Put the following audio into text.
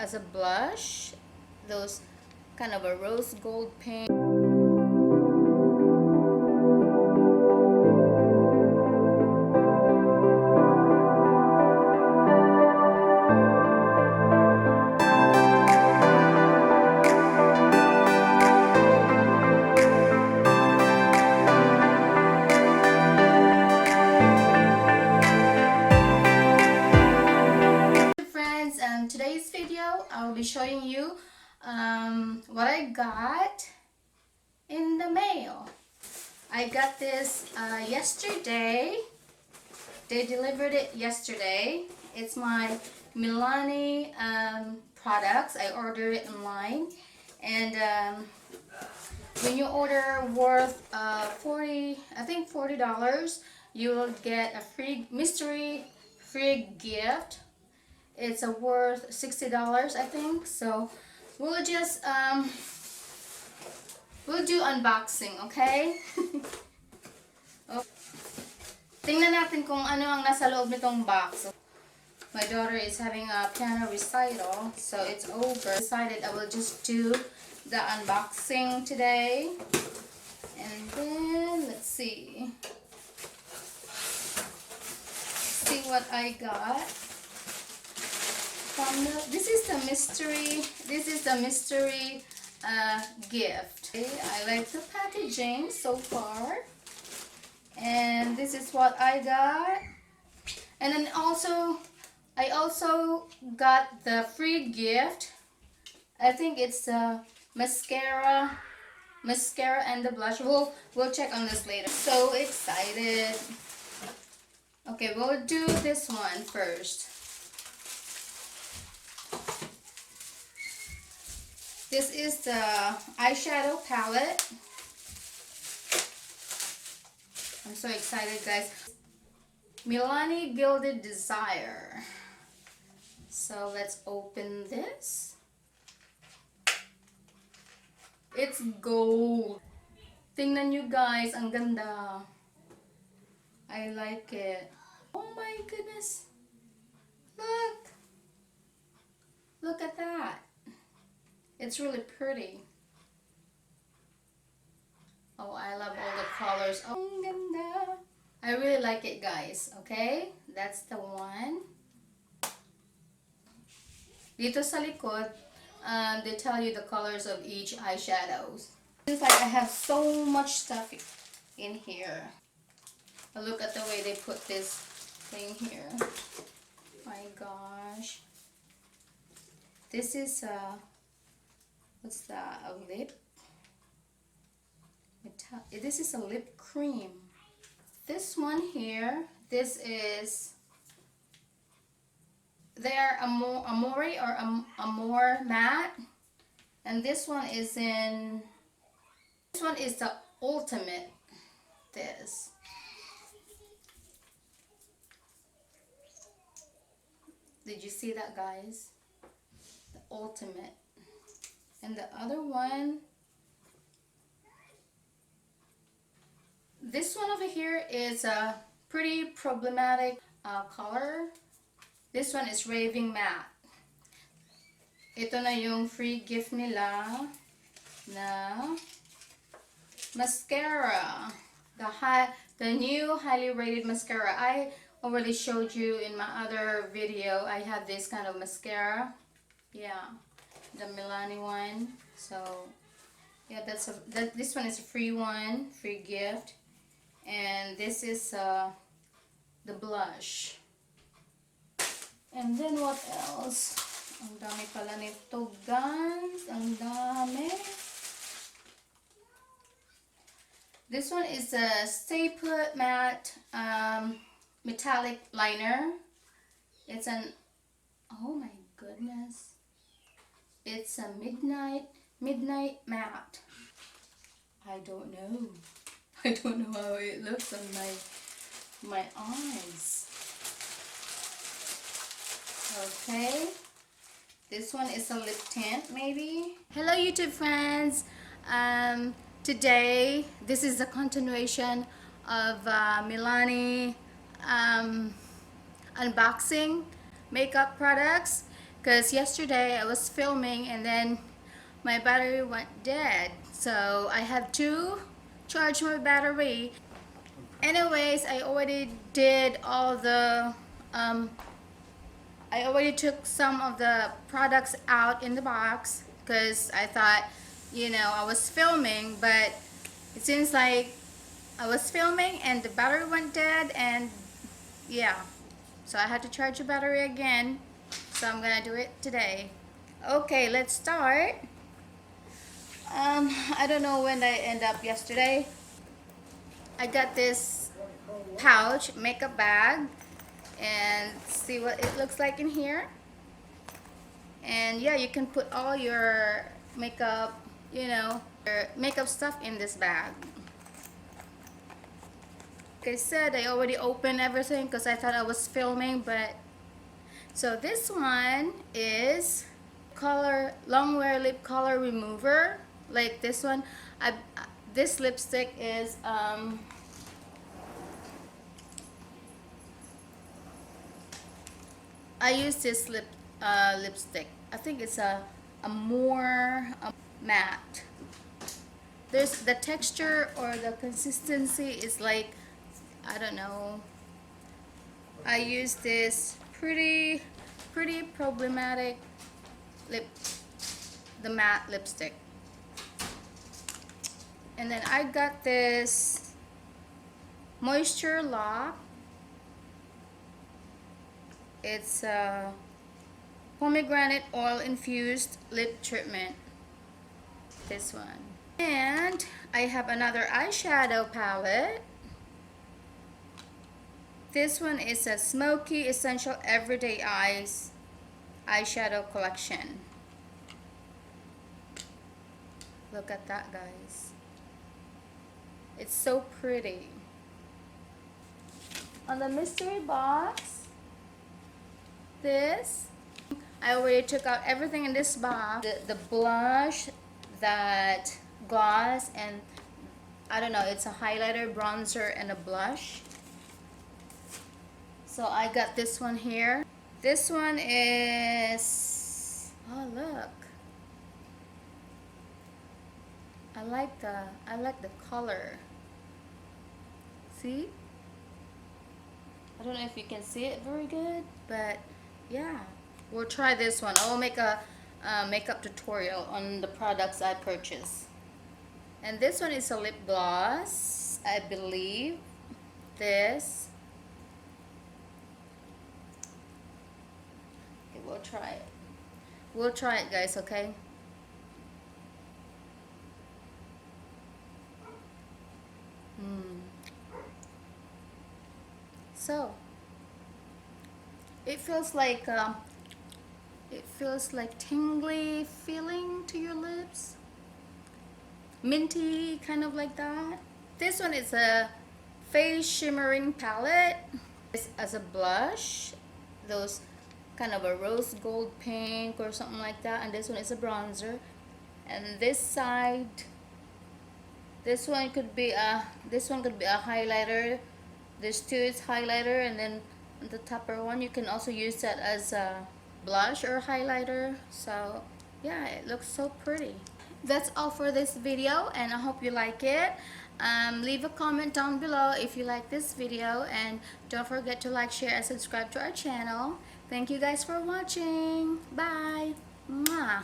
as a blush, those kind of a rose gold pink. Today's video I will be showing you what I got in the mail. I got this yesterday. They delivered it yesterday. It's my Milani products. I ordered it online, and when you order worth $40, you will get a free mystery free gift. It's worth $60, I think. So we'll just we'll do unboxing, okay? Okay. Tingnan natin kung ano ang nasa loob nitong box. My daughter is having a piano recital, so it's over. Decided I will just do the unboxing today. And then let's see what I got. This is the mystery gift. Okay, I like the packaging so far, and this is what I got. And then I also got the free gift. I think it's the mascara and the blush. We'll check on this later. So excited. Okay, we'll do this one first. This is the eyeshadow palette. I'm so excited, guys. Milani Gilded Desire. So let's open this. It's gold. Tingnan nyo guys, ang ganda. I like it. Oh my goodness. Look at that. It's really pretty. Oh, I love all the colors. Oh, ganda. I really like it, guys. Okay? That's the one. Dito sa likod, they tell you the colors of each eyeshadows. Seems like I have so much stuff in here. Look at the way they put this thing here. My gosh. This is what's that? A lip? This is a lip cream. This one here, this is their Amore or Amore matte, and this one is the ultimate. This. Did you see that, guys? The ultimate. And the other one, this one over here is a pretty problematic color. This one is Raving Matte. Ito na yung free gift nila na mascara. The new highly rated mascara. I already showed you in my other video. I have this kind of mascara. Yeah. The Milani one. So yeah, this one is a free one, free gift. And this is the blush. And then what else? Ang dami pala nito, guys. Ang dami. This one is a Stay Put Matte metallic liner. It's an, oh my goodness. It's a midnight matte. I don't know. I don't know how it looks on my eyes. Okay. This one is a lip tint, maybe. Hello, YouTube friends. Today, this is the continuation of Milani unboxing makeup products. because yesterday I was filming and then my battery went dead, so I have to charge my battery. Anyways, I already did all the I already took some of the products out in the box because I thought, you know, I was filming, but it seems like I was filming and the battery went dead, and yeah, so I had to charge the battery again, so I'm gonna do it today. Okay, let's start. I don't know when I end up yesterday. I got this pouch makeup bag, and see what it looks like in here. And yeah, you can put all your makeup, you know, your makeup stuff in this bag. Like I said, I already opened everything because I thought I was filming, but so this one is color long wear lip color remover, like this one. This lipstick is I use this lipstick. I think it's a more matte. There's the texture or the consistency is like, I don't know. I use this pretty problematic the matte lipstick. And then I got this Moisture Lock. It's a pomegranate oil infused lip treatment. This one. And I have another eyeshadow palette. This one is a Smoky Essential Everyday Eyes eyeshadow collection. Look at that, guys. It's so pretty. On the mystery box, this, I already took out everything in this box. The blush, that gloss, and I don't know, it's a highlighter, bronzer, and a blush. So I got this one here. This one is, oh look, I like the color. See? I don't know if you can see it very good, but yeah, we'll try this one. I will make a makeup tutorial on the products I purchased. And this one is a lip gloss, I believe. This. Okay, we'll try it. We'll try it, guys, okay? So it feels like tingly feeling to your lips, minty, kind of like that. This one is a face shimmering palette. This as a blush, those kind of a rose gold pink or something like that, and this one is a bronzer. And this side, this one could be a highlighter. This too is highlighter, and then the topper one you can also use that as a blush or highlighter. So yeah, it looks so pretty. That's all for this video, and I hope you like it. Leave a comment down below if you like this video, and don't forget to like, share, and subscribe to our channel. Thank you guys for watching. Bye. Mwah.